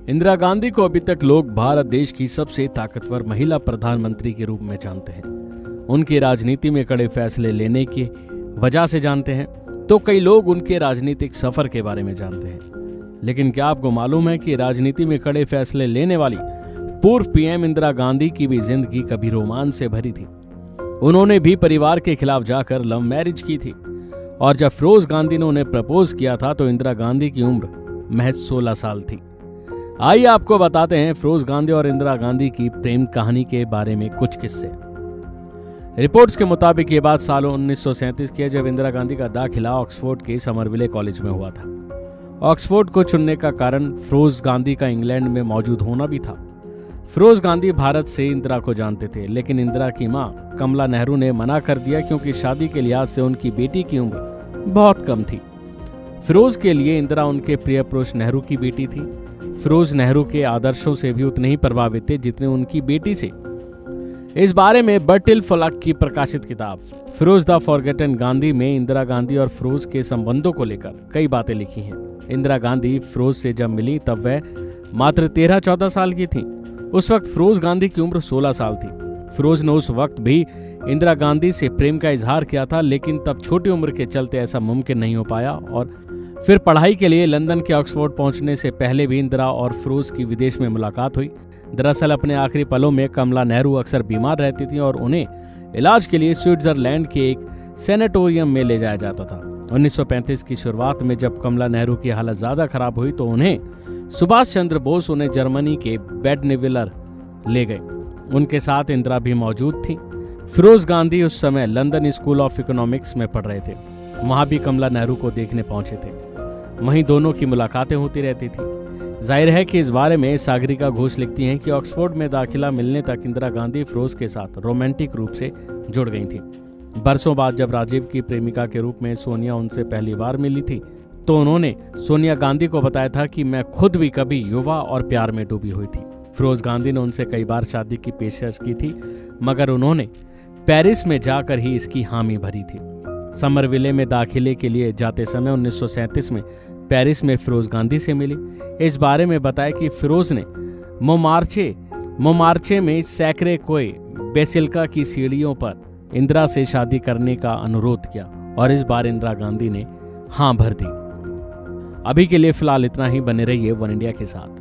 इंदिरा गांधी को अभी तक लोग भारत देश की सबसे ताकतवर महिला प्रधानमंत्री के रूप में जानते हैं। उनकी राजनीति में कड़े फैसले लेने की वजह से जानते हैं, तो कई लोग उनके राजनीतिक सफर के बारे में जानते हैं। लेकिन क्या आपको मालूम है कि राजनीति में कड़े फैसले लेने वाली पूर्व पीएम इंदिरा गांधी की भी जिंदगी कभी रोमांच से भरी थी। उन्होंने भी परिवार के खिलाफ जाकर लव मैरिज की थी और जब फिरोज गांधी ने उन्हें प्रपोज किया था तो इंदिरा गांधी की उम्र महज 16 साल थी। आइए आपको बताते हैं फिरोज गांधी और इंदिरा गांधी की प्रेम कहानी के बारे में कुछ किस्से। रिपोर्ट्स के मुताबिक ये बात साल 1937 की है, जब इंदिरा गांधी का दाखिला ऑक्सफोर्ड के समरविले कॉलेज में हुआ था। ऑक्सफोर्ड को चुनने का कारण फिरोज गांधी का इंग्लैंड में मौजूद होना भी था। फिरोज गांधी भारत से इंदिरा को जानते थे, लेकिन इंदिरा की मां कमला नेहरू ने मना कर दिया क्योंकि शादी के लिहाज से उनकी बेटी की उम्र बहुत कम थी। फिरोज के लिए इंदिरा उनके प्रिय पुरुष नेहरू की बेटी थी। फिरोज नेहरू के आदर्शों से भी उतने ही प्रभावित थे जितने उनकी बेटी से। इस बारे में बर्टिल फलक की प्रकाशित किताब फिरोज द फॉरगेटन गांधी में इंदिरा गांधी और फिरोज के संबंधों को लेकर कई बातें लिखी हैं। इंदिरा गांधी फिरोज से जब मिली तब वह मात्र 13-14 साल की थी। उस वक्त फिरोज गांधी की उम्र 16 साल थी। फिरोज ने उस वक्त भी इंदिरा गांधी से प्रेम का इजहार किया था, लेकिन तब छोटी उम्र के चलते ऐसा मुमकिन नहीं हो पाया और फिर पढ़ाई के लिए लंदन के ऑक्सफोर्ड पहुंचने से पहले भी इंदिरा और फिरोज की विदेश में मुलाकात हुई। दरअसल अपने आखिरी पलों में कमला नेहरू अक्सर बीमार रहती थी और उन्हें इलाज के लिए स्विट्जरलैंड के एक सैनेटोरियम में ले जाया जाता था। 1935 की शुरुआत में जब कमला नेहरू की हालत ज्यादा खराब हुई तो उन्हें सुभाष चंद्र बोस उन्हें जर्मनी के बेडनेविलर ले गए। उनके साथ इंदिरा भी मौजूद थी। फिरोज गांधी उस समय लंदन स्कूल ऑफ इकोनॉमिक्स में पढ़ रहे थे। वहां भी कमला नेहरू को देखने पहुंचे थे। वहीं दोनों की मुलाकातें होती रहती थी। जाहिर है कि इस बारे में सागरिका घोष लिखती हैं कि ऑक्सफोर्ड में दाखिला मिलने तक इंदिरा गांधी फिरोज के साथ रोमांटिक रूप से जुड़ गई थी। बरसों बाद जब राजीव की प्रेमिका के रूप में सोनिया उनसे पहली बार मिली थी तो उन्होंने सोनिया गांधी को बताया था कि मैं खुद भी कभी युवा और प्यार में डूबी हुई थी। फिरोज गांधी ने उनसे कई बार शादी की पेशकश की थी, मगर उन्होंने पेरिस में जाकर ही इसकी हामी भरी थी। समरविले में दाखिले के लिए जाते समय 1937 में पेरिस में फिरोज गांधी से मिली। इस बारे में बताया कि फिरोज ने मोमार्चे में सैक्रे कोए बेसिलिका की सीढ़ियों पर इंदिरा से शादी करने का अनुरोध किया और इस बार इंदिरा गांधी ने हाँ भर दी। अभी के लिए फिलहाल इतना ही। बने रहिए वन इंडिया के साथ।